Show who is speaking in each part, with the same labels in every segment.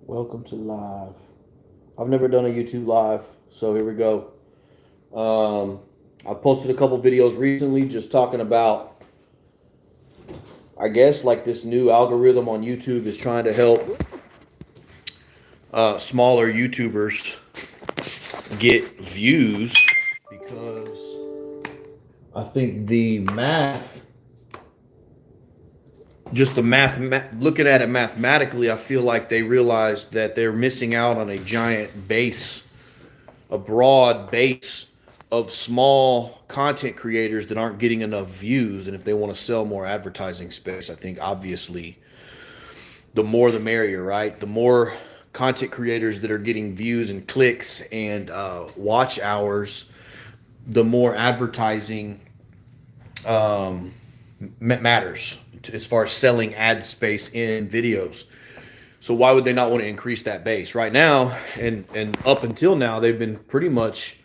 Speaker 1: Welcome to live. I've never done a YouTube live, so here we go. I posted a couple videos recently just talking about, I guess, like this new algorithm on YouTube is trying to help smaller YouTubers get views because I think the math, just the looking at it mathematically, I feel like they realized that they're missing out on a giant base, a broad base of small content creators that aren't getting enough views. And if they want to sell more advertising space, I think obviously the more the merrier, right? The more content creators that are getting views and clicks and watch hours, the more advertising matters as far as selling ad space in videos. So why would they not want to increase that base right now? And up until now, they've been pretty much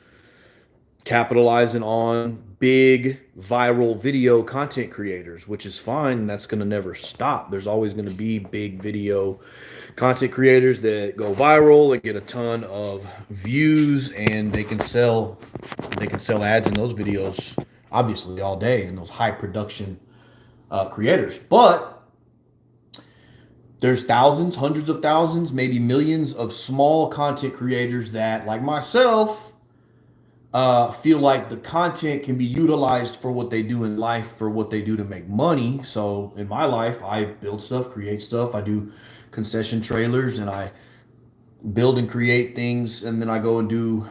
Speaker 1: capitalizing on big viral video content creators, which is fine. And that's going to never stop. There's always going to be big video content creators that go viral and get a ton of views, and they can sell ads in those videos obviously all day, and those high production creators. But there's thousands, hundreds of thousands, maybe millions of small content creators that, like myself, feel like the content can be utilized for what they do in life, for what they do to make money. So in my life, I build stuff, create stuff. I do concession trailers, and I build and create things, and then I go and do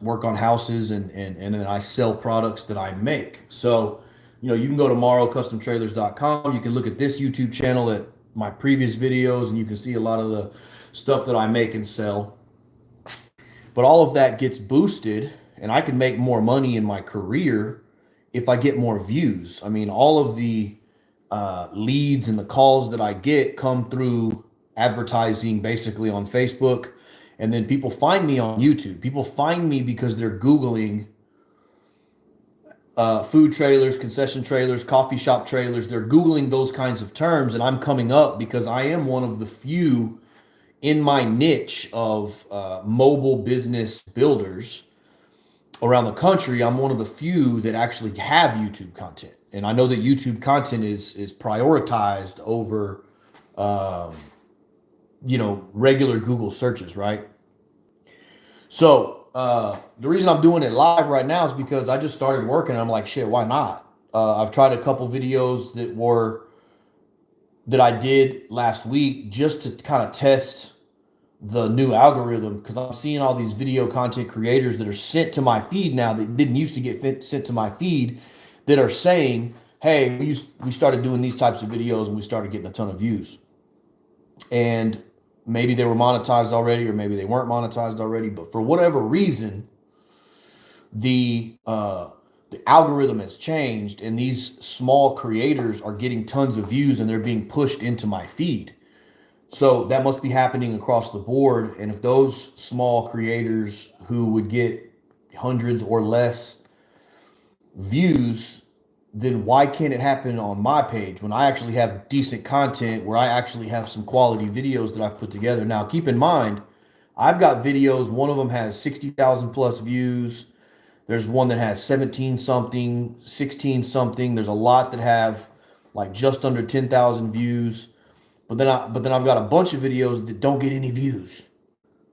Speaker 1: work on houses, and then I sell products that I make. So, you can go to morrowcustomtrailers.com. You can look at this YouTube channel, at my previous videos, and you can see a lot of the stuff that I make and sell. But all of that gets boosted, and I can make more money in my career if I get more views. I mean, all of the leads and the calls that I get come through advertising basically on Facebook. And then people find me on YouTube. People find me because they're Googling food trailers, concession trailers, coffee shop trailers. They're Googling those kinds of terms, and I'm coming up because I am one of the few in my niche of mobile business builders around the country. I'm one of the few that actually have YouTube content, and I know that YouTube content is prioritized over, regular Google searches, right? So the reason I'm doing it live right now is because I just started working. And I'm like, shit, why not? I've tried a couple videos that I did last week just to kind of test the new algorithm, because I'm seeing all these video content creators that are sent to my feed now that didn't used to get sent to my feed, that are saying, hey, we started doing these types of videos and we started getting a ton of views. And maybe they were monetized already, or maybe they weren't monetized already, but for whatever reason, the algorithm has changed, and these small creators are getting tons of views, and they're being pushed into my feed. So that must be happening across the board. And if those small creators who would get hundreds or less views, then why can't it happen on my page when I actually have decent content, where I actually have some quality videos that I've put together? Now, keep in mind, I've got videos, one of them has 60,000 plus views. There's one that has 17 something, 16 something. There's a lot that have like just under 10,000 views. But then I've got a bunch of videos that don't get any views.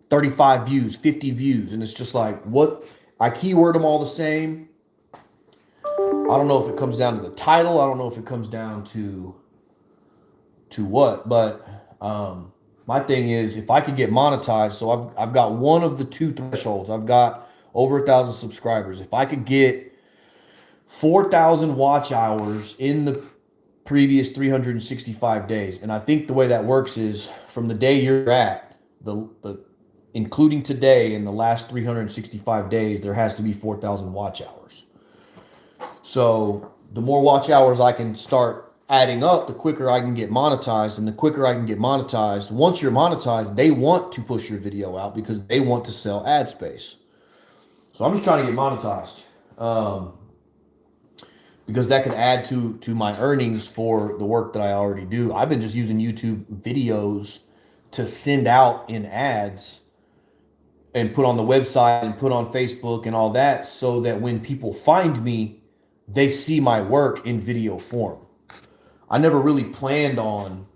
Speaker 1: 35 views, 50 views, and it's just like, what? I keyword them all the same. I don't know if it comes down to the title. I don't know if it comes down to what, but my thing is, if I could get monetized, so I've got one of the two thresholds. I've got over 1,000 subscribers. If I could get 4,000 watch hours in the previous 365 days, and I think the way that works is from the day you're at, the including today, in the last 365 days, there has to be 4,000 watch hours. So the more watch hours I can start adding up, the quicker I can get monetized. And the quicker I can get monetized, once you're monetized, they want to push your video out because they want to sell ad space. So I'm just trying to get monetized, because that could add to my earnings for the work that I already do. I've been just using YouTube videos to send out in ads and put on the website and put on Facebook and all that, so that when people find me, they see my work in video form. I never really planned on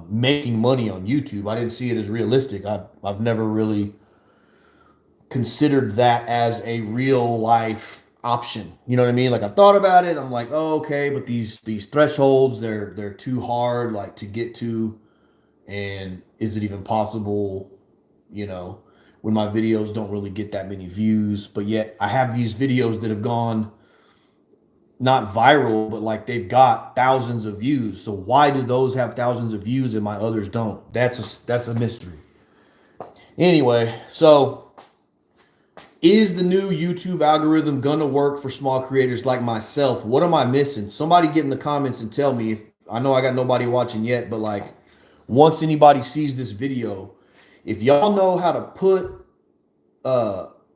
Speaker 1: making money on YouTube. I didn't see it as realistic. I've never really considered that as a real life option. You know what I mean? Like, I thought about it. I'm like, oh, okay, but these thresholds, they're too hard like to get to, and is it even possible, you know, when my videos don't really get that many views, but yet I have these videos that have gone not viral, but like they've got thousands of views. So why do those have thousands of views and my others don't? That's a mystery. Anyway, so is the new YouTube algorithm gonna work for small creators like myself? What am I missing? Somebody get in the comments and tell me. If I know I got nobody watching yet, but like, once anybody sees this video, if y'all know how to put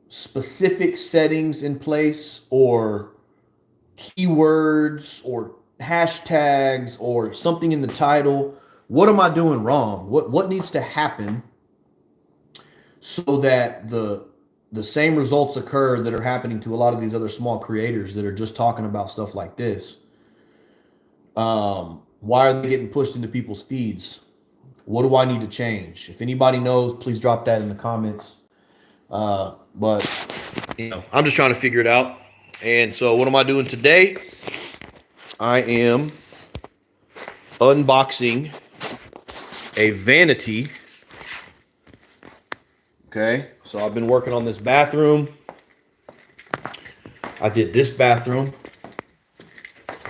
Speaker 1: specific settings in place, or keywords or hashtags or something in the title, what am I doing wrong? What needs to happen so that the same results occur that are happening to a lot of these other small creators that are just talking about stuff like this? Why are they getting pushed into people's feeds? What do I need to change? If anybody knows, please drop that in the comments. But I'm just trying to figure it out. And so what am I doing today? I am unboxing a vanity. Okay, so I've been working on this bathroom. I did this bathroom.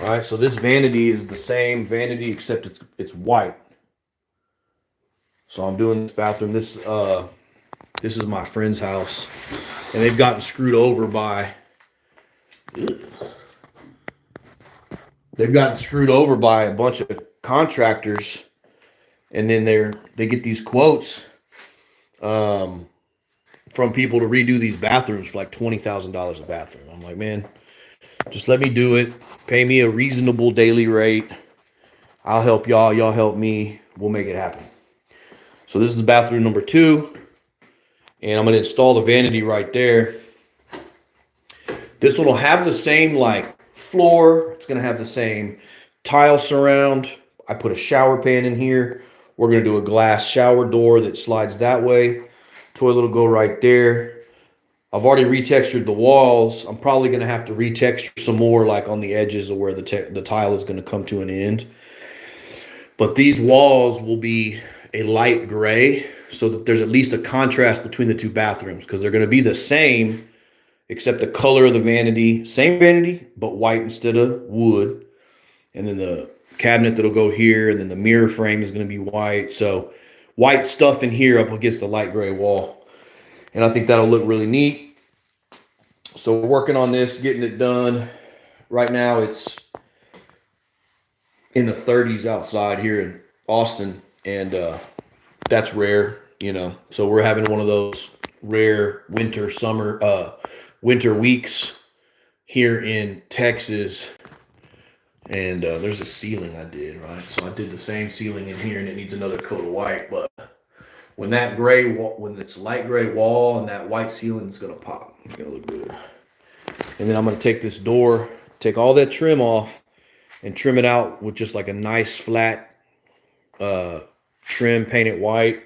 Speaker 1: All right, so this vanity is the same vanity except it's white. So I'm doing this bathroom. This is my friend's house, and they've gotten screwed over by a bunch of contractors, and then they get these quotes from people to redo these bathrooms for like $20,000 a bathroom. I'm like, man, just let me do it. Pay me a reasonable daily rate. I'll help y'all. Y'all help me. We'll make it happen. So this is bathroom number 2, and I'm going to install the vanity right there. This one will have the same like floor. It's going to have the same tile surround. I put a shower pan in here. We're going to do a glass shower door that slides that way. Toilet will go right there. I've already retextured the walls. I'm probably going to have to retexture some more, like on the edges of where the tile is going to come to an end. But these walls will be a light gray, so that there's at least a contrast between the two bathrooms, because they're going to be the same, except the color of the vanity, same vanity, but white instead of wood. And then the cabinet that'll go here, and then the mirror frame is going to be white. So white stuff in here up against the light gray wall. And I think that'll look really neat. So we're working on this, getting it done. Right now it's in the 30s outside here in Austin, and that's rare, you know. So we're having one of those rare winter weeks here in Texas. And there's a ceiling I did, right? So I did the same ceiling in here, and it needs another coat of white. But when that gray wall, when it's light gray wall and that white ceiling is gonna pop, it's gonna look good. And then I'm gonna take this door, take all that trim off, and trim it out with just like a nice flat trim, paint it white.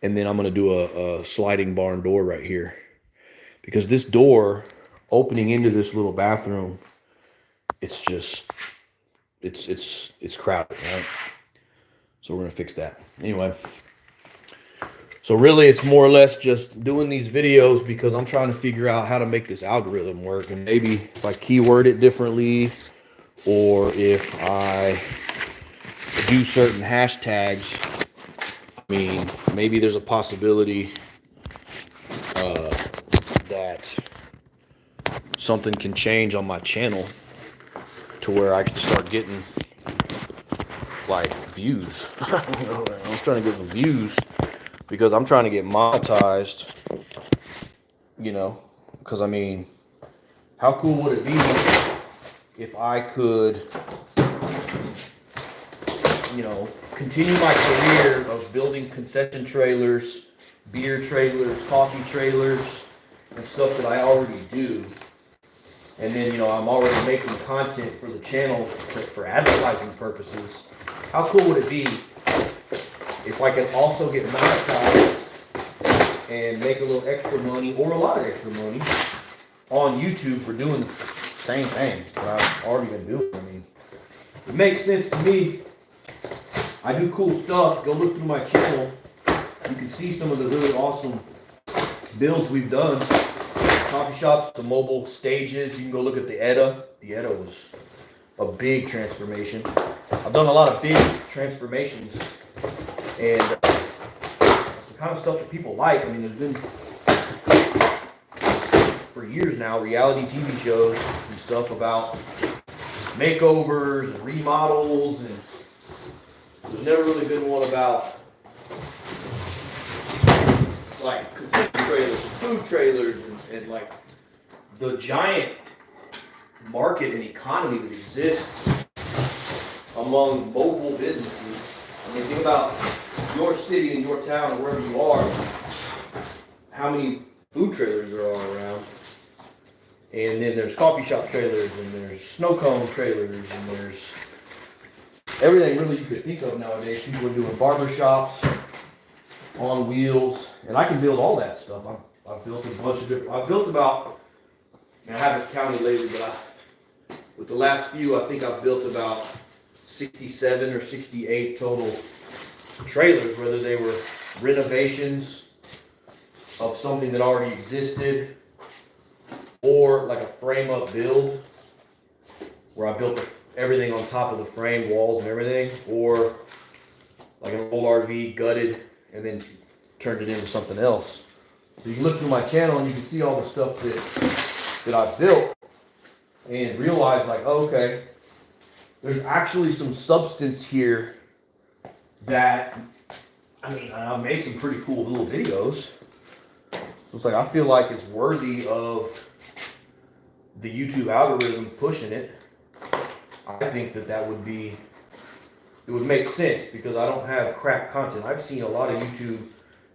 Speaker 1: And then I'm gonna do a sliding barn door right here, because this door opening into this little bathroom, it's just it's crowded, right? So we're gonna fix that anyway. So really, it's more or less just doing these videos because I'm trying to figure out how to make this algorithm work, and maybe if I keyword it differently, or if I do certain hashtags. I mean, maybe there's a possibility that something can change on my channel to where I can start getting like views. You know, I'm trying to get some views because I'm trying to get monetized, you know, because I mean, how cool would it be if I could, you know, continue my career of building concession trailers, beer trailers, coffee trailers, and stuff that I already do. And then, I'm already making content for the channel for advertising purposes. How cool would it be if I could also get monetized and make a little extra money, or a lot of extra money, on YouTube for doing the same thing that I've already been doing? I mean, it makes sense to me. I do cool stuff. Go look through my channel. You can see some of the really awesome builds we've done. Coffee shops, the mobile stages. You can go look at the ETA. The ETA was a big transformation. I've done a lot of big transformations, and it's the kind of stuff that people like. I mean, there's been, for years now, reality TV shows and stuff about makeovers and remodels, and there's never really been one about like concession trailers and food trailers and like the giant market and economy that exists among mobile businesses. I mean, think about your city and your town and wherever you are, how many food trailers there are around. And then there's coffee shop trailers, and there's snow cone trailers, and there's everything really you could think of nowadays. People are doing barber shops on wheels, and I can build all that stuff. I've built a bunch of different, I've built about, I haven't counted lately, but with the last few, I think I've built about 67 or 68 total trailers, whether they were renovations of something that already existed, or like a frame up build where I built everything on top of the frame, walls and everything, or like an old RV gutted and then turned it into something else. So you can look through my channel and you can see all the stuff that I've built and realize, like, oh, okay, there's actually some substance here that, I mean, I made some pretty cool little videos. So it's like, I feel like it's worthy of the YouTube algorithm pushing it. I think that would be, it would make sense because I don't have crap content. I've seen a lot of YouTube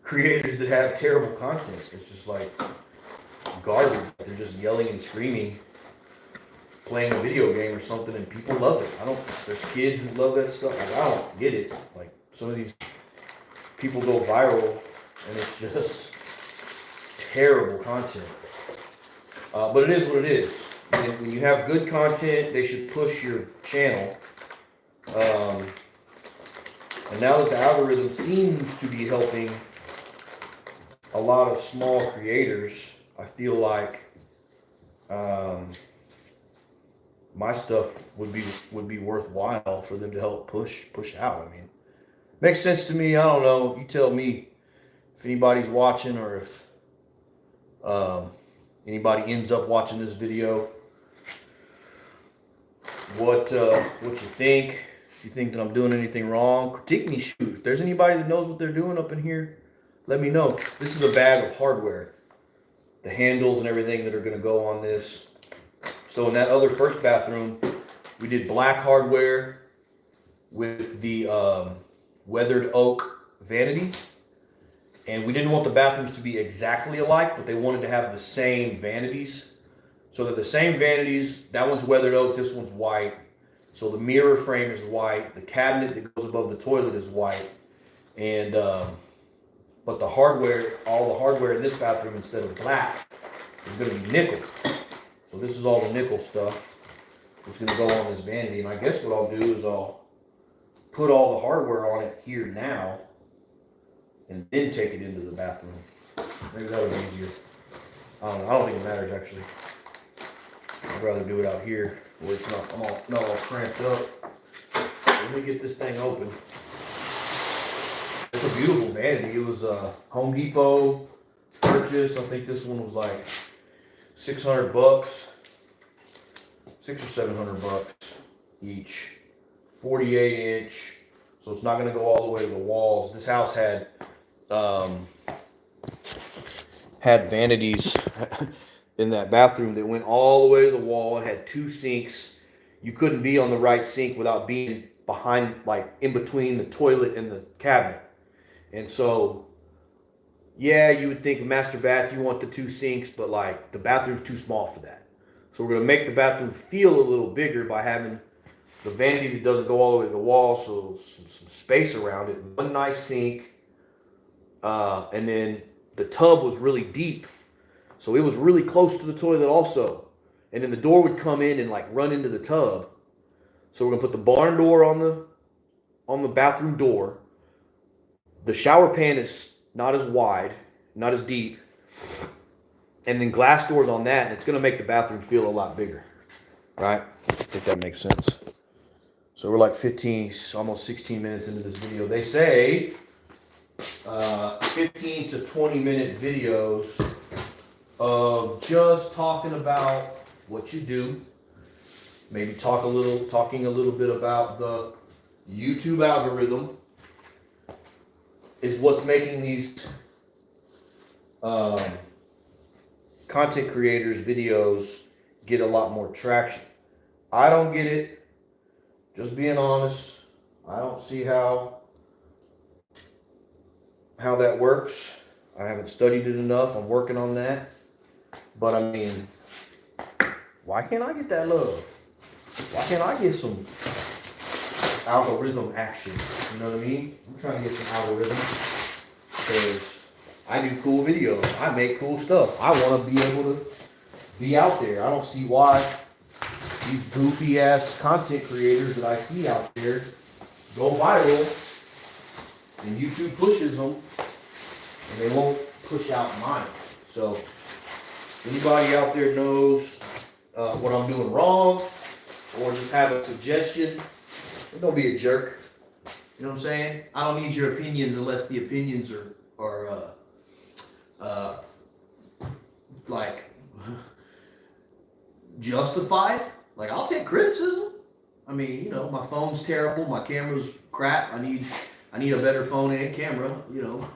Speaker 1: creators that have terrible content. It's just like garbage. They're just yelling and screaming, playing a video game or something, and people love it. There's kids that love that stuff. Like, I don't get it. Like, some of these people go viral and it's just terrible content. But it is what it is. And when you have good content, they should push your channel. And now that the algorithm seems to be helping a lot of small creators, I feel like my stuff would be worthwhile for them to help push out. I mean, makes sense to me. I don't know. You tell me if anybody's watching, or if anybody ends up watching this video, what you think. If you think that I'm doing anything wrong, critique me. Shoot, if there's anybody that knows what they're doing up in here, let me know. This is a bag of hardware, the handles and everything that are going to go on this. So in that other first bathroom, we did black hardware with the weathered oak vanity, and we didn't want the bathrooms to be exactly alike, but they wanted to have the same vanities. So they're the same vanities. That one's weathered oak, this one's white. So the mirror frame is white. The cabinet that goes above the toilet is white. And but the hardware, all the hardware in this bathroom, instead of black, is going to be nickel. So this is all the nickel stuff that's going to go on this vanity. And I guess what I'll do is I'll put all the hardware on it here now, and then take it into the bathroom. Maybe that would be easier. I don't think it matters, actually. I'd rather do it out here where it's not all cramped up. Let me get this thing open. It's a beautiful vanity. It was a Home Depot purchase. I think this one was like $600, $600 or $700 each. 48-inch, so it's not going to go all the way to the walls. This house had vanities in that bathroom that went all the way to the wall. It had two sinks. You couldn't be on the right sink without being behind, like in between the toilet and the cabinet. And so, yeah, you would think a master bath, you want the 2 sinks, but like the bathroom's too small for that. So we're gonna make the bathroom feel a little bigger by having the vanity that doesn't go all the way to the wall, so some space around it. One nice sink, and then the tub was really deep, so it was really close to the toilet also. And then the door would come in and like run into the tub. So we're gonna put the barn door on the bathroom door. The shower pan is not as wide, not as deep, and then glass doors on that, and it's gonna make the bathroom feel a lot bigger, right? I think that makes sense. So we're like 15, almost 16 minutes into this video. They say 15 to 20-minute videos of just talking about what you do. Maybe talking a little bit about the YouTube algorithm is what's making these content creators' videos get a lot more traction. I don't get it. Just being honest, I don't see how that works. I haven't studied it enough. I'm working on that. But I mean, why can't I get that love? Why can't I get some algorithm action? You know what I mean? I'm trying to get some algorithm because I do cool videos. I make cool stuff. I want to be able to be out there. I don't see why these goofy ass content creators that I see out there go viral and YouTube pushes them and they won't push out mine. So anybody out there knows what I'm doing wrong or just have a suggestion, don't be a jerk. You know what I'm saying? I don't need your opinions unless the opinions are like justified. Like, I'll take criticism. I mean, you know, my phone's terrible, my camera's crap. I need a better phone and camera, you know.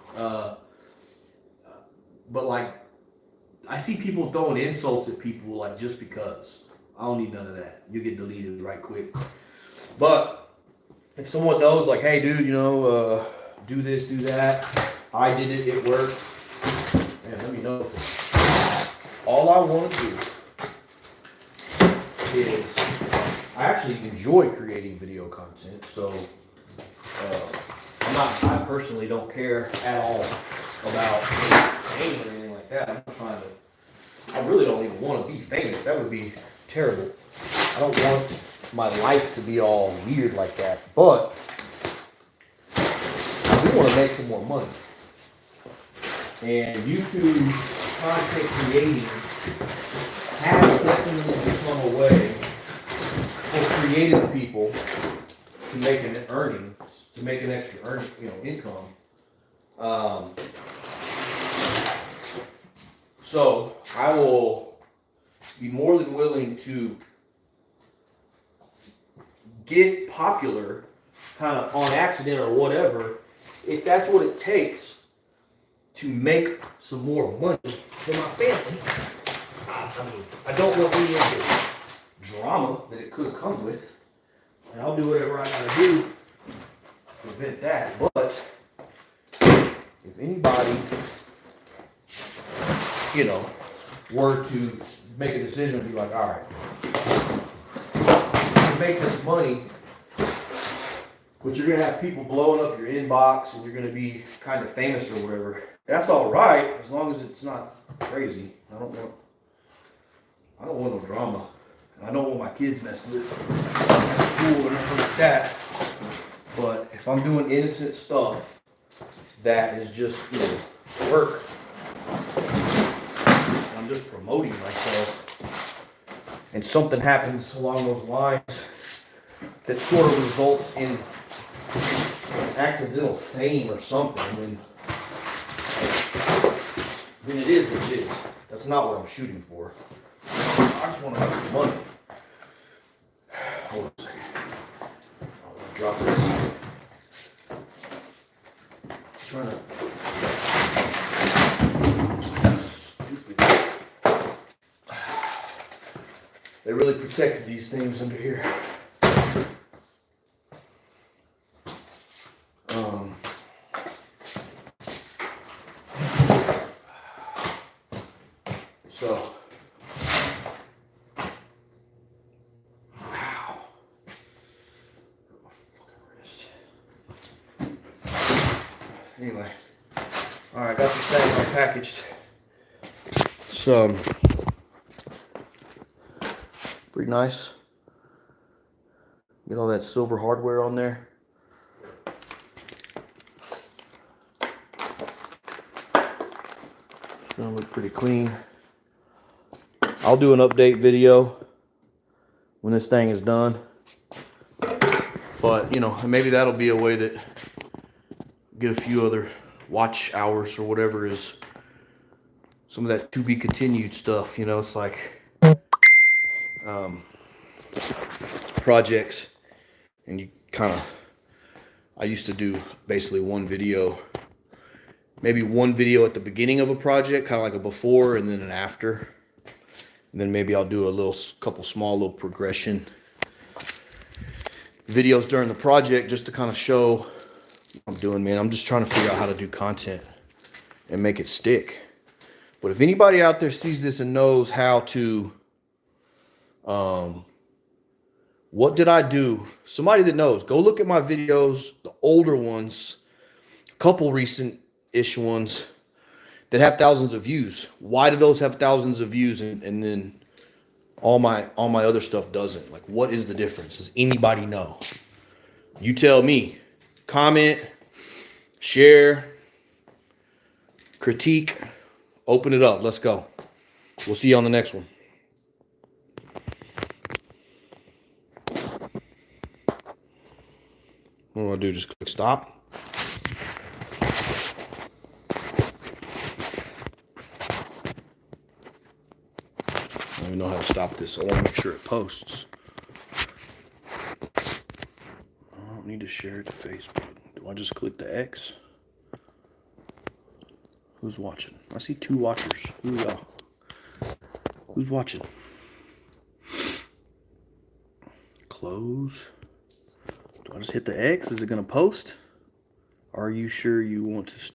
Speaker 1: But like, I see people throwing insults at people like just because. I don't need none of that. You get deleted right quick. But if someone knows, like, hey, dude, you know, do this, do that. I did it. It worked. Man, let me know. All I want to do is I actually enjoy creating video content, so I personally don't care at all about fame or anything like that. I really don't even want to be famous. That would be terrible. I don't want my life to be all weird like that, but I do want to make some more money. And YouTube content creating has definitely become a way for creative people to make an extra income. So I will be more than willing to get popular kind of on accident or whatever, if that's what it takes to make some more money for my family. I mean, I don't want any of the drama that it could come with, and I'll do whatever I gotta do to prevent that. But if anybody, you know, were to make a decision and be like, all right, to make this money, but you're gonna have people blowing up your inbox and you're gonna be kind of famous or whatever, that's all right as long as it's not crazy. I don't want no drama. I don't want my kids messed with at school or anything like that. But if I'm doing innocent stuff that is just, you know, work, and I'm just promoting myself, and something happens along those lines that sort of results in accidental fame or something, then it is what it is. That's not what I'm shooting for. I just want to make some money. Hold on a second. I'm going to drop this. I'm trying to... Stupid. They really protected these things under here. So, wow. Anyway, all right, got this thing all packaged. So, pretty nice. Get all that silver hardware on there. It's gonna look pretty clean. I'll do an update video when this thing is done. But, you know, maybe that'll be a way that get a few other watch hours or whatever is some of that to be continued stuff. You know, it's like projects, and you kind of, I used to do basically one video, maybe one video at the beginning of a project, kind of like a before and then an after. And then maybe I'll do a couple small little progression videos during the project just to kind of show what I'm doing, man. I'm just trying to figure out how to do content and make it stick. But if anybody out there sees this and knows how to, what did I do? Somebody that knows, go look at my videos, the older ones, a couple recent-ish ones that have thousands of views. Why do those have thousands of views and then all my other stuff doesn't? Like, what is the difference? Does anybody know? You tell me. Comment, share, critique, open it up. Let's go. We'll see you on the next one. What do I do? Just click stop. I don't even know how to stop this. I want to make sure it posts. I don't need to share it to Facebook. Do I just click the X? Who's watching? I see 2 watchers. Who are y'all? Who's watching? Close. Do I just hit the X? Is it going to post? Are you sure you want to